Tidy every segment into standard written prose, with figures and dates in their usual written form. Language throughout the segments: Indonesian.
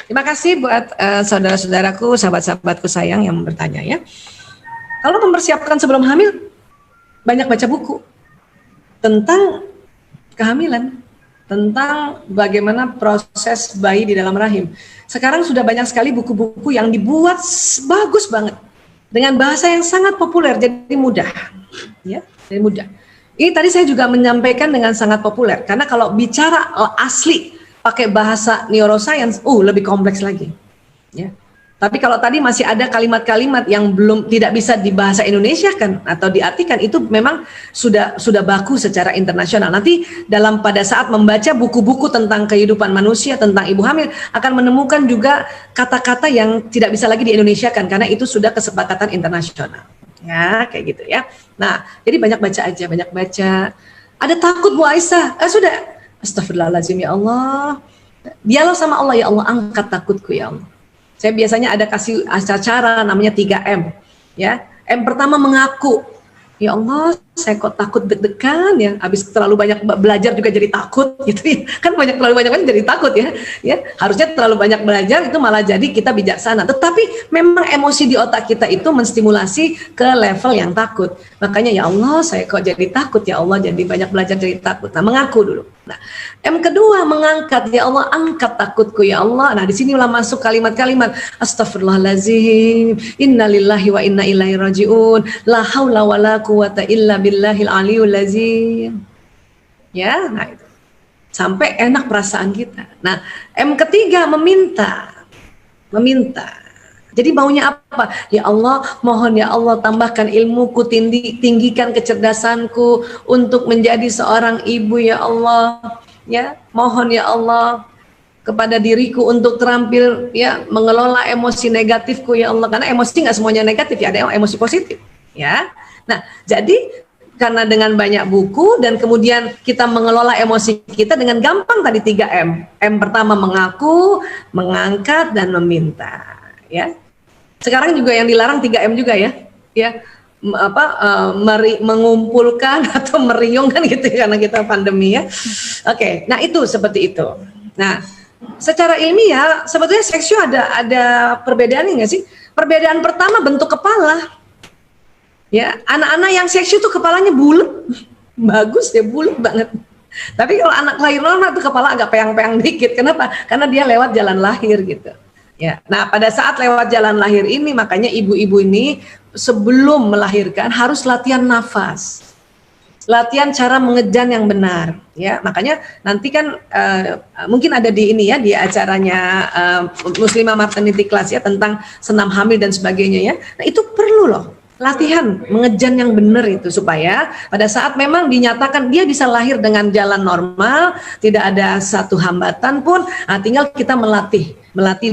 Terima kasih buat saudara-saudaraku, sahabat-sahabatku sayang yang bertanya ya. Kalau mempersiapkan sebelum hamil, banyak baca buku tentang kehamilan, tentang bagaimana proses bayi di dalam rahim. Sekarang sudah banyak sekali buku-buku yang dibuat bagus banget dengan bahasa yang sangat populer, jadi mudah, ya, jadi mudah. Ini tadi saya juga menyampaikan dengan sangat populer, karena kalau bicara asli pakai bahasa neuroscience, lebih kompleks lagi, ya. Tapi kalau tadi masih ada kalimat-kalimat yang belum tidak bisa dibahasa Indonesia kan atau diartikan, itu memang sudah baku secara internasional. Nanti pada saat membaca buku-buku tentang kehidupan manusia, tentang ibu hamil, akan menemukan juga kata-kata yang tidak bisa lagi di Indonesia kan, karena itu sudah kesepakatan internasional. Ya, kayak gitu ya. Nah, jadi banyak baca aja, banyak baca. Ada takut Bu Aisyah? Sudah. Astagfirullahaladzim ya Allah. Dialog sama Allah, ya Allah angkat takutku ya Allah. Saya biasanya ada kasih acara namanya 3M, ya. M pertama mengaku, ya Allah, saya kok takut deg-degan ya. Habis terlalu banyak belajar juga jadi takut, gitu ya. Kan terlalu banyak jadi takut ya. Ya, harusnya terlalu banyak belajar itu malah jadi kita bijaksana. Tetapi memang emosi di otak kita itu menstimulasi ke level yang takut. Makanya ya Allah, saya kok jadi takut ya Allah, jadi banyak belajar jadi takut. Nah, mengaku dulu. Nah, M kedua mengangkat, ya Allah angkat takutku ya Allah. Nah, di sinilah masuk kalimat-kalimat astagfirullahalazim, innalillahi wa inna ilaihi rajiun, la haula wala quwata illa billahil aliyul lazim. Ya, nah itu. Sampai enak perasaan kita. Nah, M ketiga meminta. Jadi maunya apa? Ya Allah, mohon ya Allah tambahkan ilmuku, tinggikan kecerdasanku untuk menjadi seorang ibu ya Allah. Ya, mohon ya Allah kepada diriku untuk terampil ya mengelola emosi negatifku ya Allah, karena emosi nggak semuanya negatif ya, ada emosi positif ya. Nah, jadi karena dengan banyak buku dan kemudian kita mengelola emosi kita dengan gampang tadi 3M. M pertama mengaku, mengangkat dan meminta ya. Sekarang juga yang dilarang 3M juga ya. Ya. Mengumpulkan atau meriung kan gitu karena kita pandemi ya. Oke, nah itu seperti itu. Nah, secara ilmiah sebetulnya seksio ada perbedaannya nggak sih? Perbedaan pertama bentuk kepala. Ya, anak-anak yang seksio tuh kepalanya bulat, bagus ya, bulat banget. Tapi kalau anak lahir normal tuh kepala agak peyang-peyang dikit. Kenapa? Karena dia lewat jalan lahir gitu. Ya, nah pada saat lewat jalan lahir ini makanya ibu-ibu ini sebelum melahirkan harus latihan nafas, latihan cara mengejan yang benar. Ya, makanya nanti kan mungkin ada di ini ya di acaranya Muslimah Maternity Class ya tentang senam hamil dan sebagainya ya. Nah itu perlu loh. Latihan mengejan yang benar itu supaya pada saat memang dinyatakan dia bisa lahir dengan jalan normal, tidak ada satu hambatan pun, tinggal kita melatih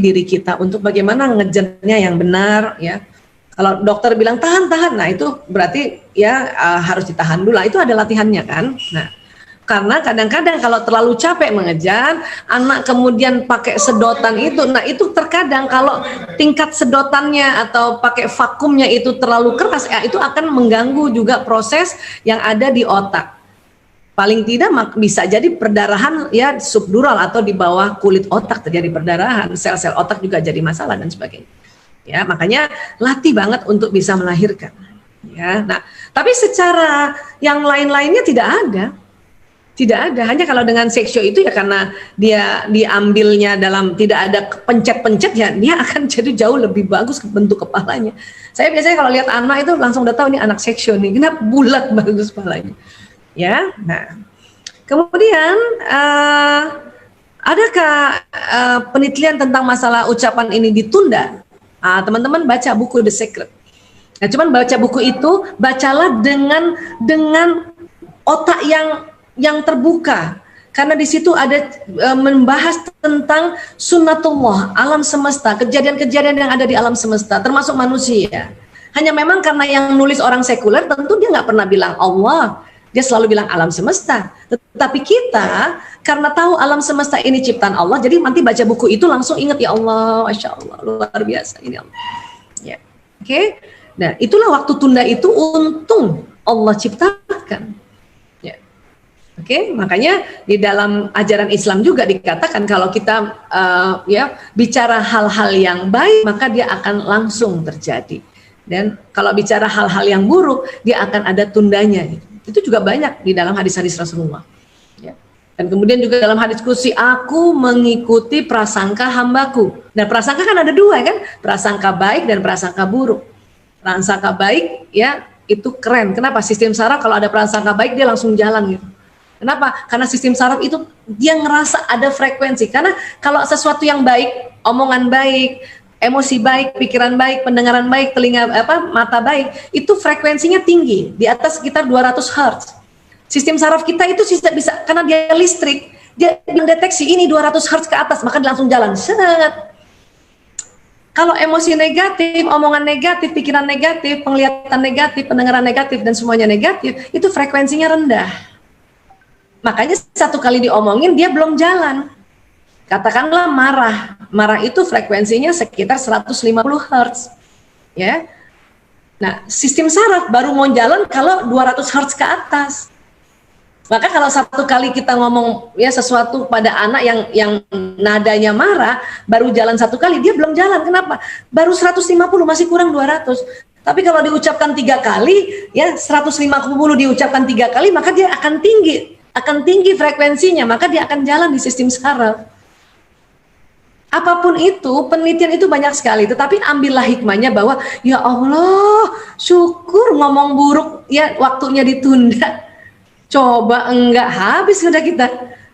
diri kita untuk bagaimana ngejannya yang benar ya. Kalau dokter bilang tahan, nah itu berarti ya harus ditahan dulu. Itu ada latihannya kan. Nah, karena kadang-kadang kalau terlalu capek mengejar, anak kemudian pakai sedotan itu, nah itu terkadang kalau tingkat sedotannya atau pakai vakumnya itu terlalu keras, itu akan mengganggu juga proses yang ada di otak. Paling tidak bisa jadi perdarahan ya subdural atau di bawah kulit otak terjadi perdarahan, sel-sel otak juga jadi masalah dan sebagainya. Ya, makanya latih banget untuk bisa melahirkan. Ya, nah, tapi secara yang lain-lainnya tidak ada. Tidak ada, hanya kalau dengan seksio itu ya karena dia diambilnya dalam tidak ada pencet-pencet ya dia akan jadi jauh lebih bagus bentuk kepalanya. Saya biasanya kalau lihat anak itu langsung udah tahu ini anak seksio nih, kenapa bulat bagus kepalanya. Ya, nah kemudian adakah penelitian tentang masalah ucapan ini ditunda? Teman-teman baca buku The Secret. Nah, cuman baca buku itu bacalah dengan otak yang terbuka, karena di situ ada membahas tentang sunnatullah, alam semesta, kejadian-kejadian yang ada di alam semesta, termasuk manusia. Hanya memang karena yang nulis orang sekuler, tentu dia nggak pernah bilang Allah, dia selalu bilang alam semesta. Tetapi kita karena tahu alam semesta ini ciptaan Allah, jadi nanti baca buku itu langsung ingat ya Allah, masya Allah, luar biasa ini Allah. Ya, oke. Nah, itulah waktu tunda itu untung Allah ciptakan. Oke, makanya di dalam ajaran Islam juga dikatakan kalau kita bicara hal-hal yang baik maka dia akan langsung terjadi. Dan kalau bicara hal-hal yang buruk dia akan ada tundanya. Itu juga banyak di dalam hadis-hadis Rasulullah. Ya. Dan kemudian juga dalam hadis qudsi, aku mengikuti prasangka hambaku. Dan prasangka kan ada dua kan, prasangka baik dan prasangka buruk. Prasangka baik ya itu keren. Kenapa? Sistem saraf kalau ada prasangka baik dia langsung jalan gitu. Kenapa? Karena sistem saraf itu dia ngerasa ada frekuensi. Karena kalau sesuatu yang baik, omongan baik, emosi baik, pikiran baik, pendengaran baik, telinga mata baik, itu frekuensinya tinggi, di atas sekitar 200 Hz. Sistem saraf kita itu bisa karena dia listrik, dia mendeteksi ini 200 Hz ke atas, maka dia langsung jalan. Set. Kalau emosi negatif, omongan negatif, pikiran negatif, penglihatan negatif, pendengaran negatif dan semuanya negatif, itu frekuensinya rendah. Makanya satu kali diomongin dia belum jalan. Katakanlah marah itu frekuensinya sekitar 150 Hz. Ya. Nah, sistem saraf baru mau jalan kalau 200 Hz ke atas. Maka kalau satu kali kita ngomong ya sesuatu pada anak yang nadanya marah, baru jalan satu kali, dia belum jalan. Kenapa? Baru 150, masih kurang 200. Tapi kalau diucapkan 3 kali, ya 150 diucapkan 3 kali, maka dia akan tinggi frekuensinya, maka dia akan jalan di sistem saraf. Apapun itu, penelitian itu banyak sekali, tetapi ambillah hikmahnya bahwa ya Allah, syukur ngomong buruk ya waktunya ditunda. Coba enggak, habis sudah kita.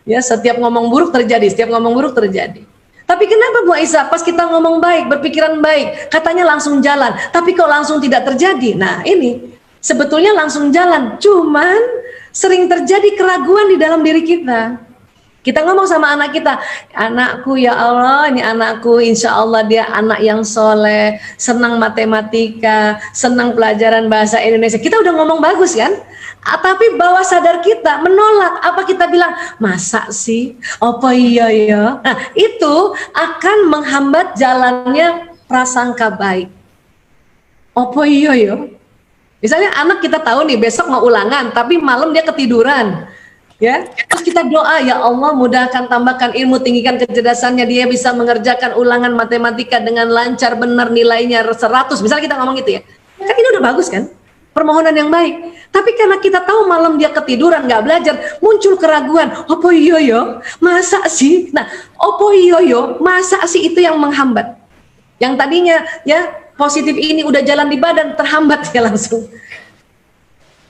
Ya, setiap ngomong buruk terjadi. Tapi kenapa Bu Aisyah pas kita ngomong baik, berpikiran baik, katanya langsung jalan, tapi kok langsung tidak terjadi? Nah, ini sebetulnya langsung jalan, cuman sering terjadi keraguan di dalam diri kita. Kita ngomong sama anak kita, anakku ya Allah, ini anakku insya Allah dia anak yang soleh, senang matematika, senang pelajaran bahasa Indonesia. Kita udah ngomong bagus kan? Tapi bawah sadar kita menolak. Apa kita bilang? Masa sih? Apa iya ya? Nah, itu akan menghambat jalannya prasangka baik. Apa iya ya? Misalnya anak kita tahu nih besok mau ulangan, tapi malam dia ketiduran. Ya, terus kita doa, ya Allah mudahkan, tambahkan ilmu, tinggikan kecerdasannya, dia bisa mengerjakan ulangan matematika dengan lancar, benar nilainya 100. Misalnya kita ngomong gitu ya. Kan ini udah bagus kan? Permohonan yang baik. Tapi karena kita tahu malam dia ketiduran, nggak belajar, muncul keraguan. Opo iyo yo? Masa sih? Nah, opo iyo yo? Masa sih itu yang menghambat? Yang tadinya ya positif ini udah jalan di badan, terhambat ya langsung.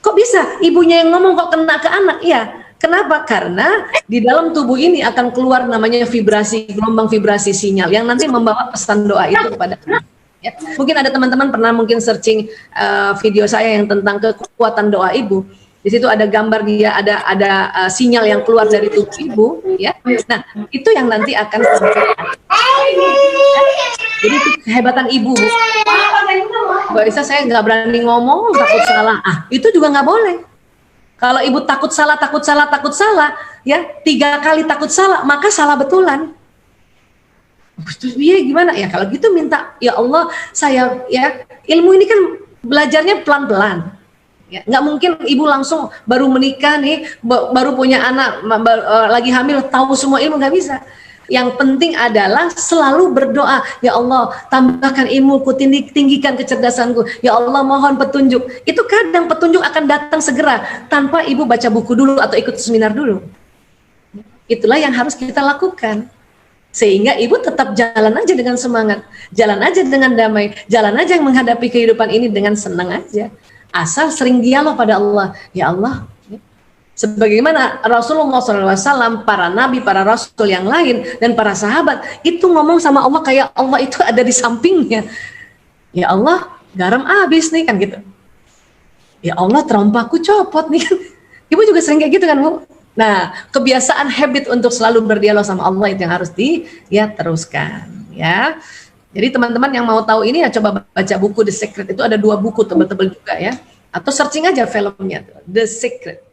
Kok bisa? Ibunya yang ngomong kok kena ke anak? Iya. Kenapa? Karena di dalam tubuh ini akan keluar namanya vibrasi, gelombang vibrasi sinyal yang nanti membawa pesan doa itu kepada anak. Ya. Mungkin ada teman-teman pernah mungkin searching video saya yang tentang kekuatan doa ibu. Di situ ada gambar dia, ada sinyal yang keluar dari tubuh ibu, ya. Nah, itu yang nanti akan sampai. Jadi itu kehebatan ibu. Mbak Isa, saya nggak berani ngomong, takut salah. Itu juga nggak boleh. Kalau ibu takut salah, ya 3 kali takut salah, maka salah betulan. Terus dia gimana ya? Kalau gitu minta, ya Allah, saya ya ilmu ini kan belajarnya pelan-pelan. Ya, nggak mungkin ibu langsung baru menikah nih, baru punya anak, lagi hamil, tahu semua ilmu, nggak bisa. Yang penting adalah selalu berdoa, ya Allah tambahkan ilmuku, tinggikan kecerdasanku, ya Allah mohon petunjuk. Itu kadang petunjuk akan datang segera tanpa ibu baca buku dulu atau ikut seminar dulu. Itulah yang harus kita lakukan. Sehingga ibu tetap jalan aja dengan semangat, jalan aja dengan damai, jalan aja yang menghadapi kehidupan ini dengan senang aja. Asal sering dialog pada Allah, ya Allah. Sebagaimana Rasulullah SAW, para nabi, para rasul yang lain, dan para sahabat, itu ngomong sama Allah kayak Allah itu ada di sampingnya. Ya Allah, garam habis nih, kan gitu. Ya Allah, terompaku copot nih, kan. Ibu juga sering kayak gitu kan, Bu? Nah, kebiasaan habit untuk selalu berdialog sama Allah itu yang harus teruskan, ya. Jadi teman-teman yang mau tahu ini ya coba baca buku The Secret. Itu ada 2 buku tebal-tebal juga ya. Atau searching aja filmnya, The Secret.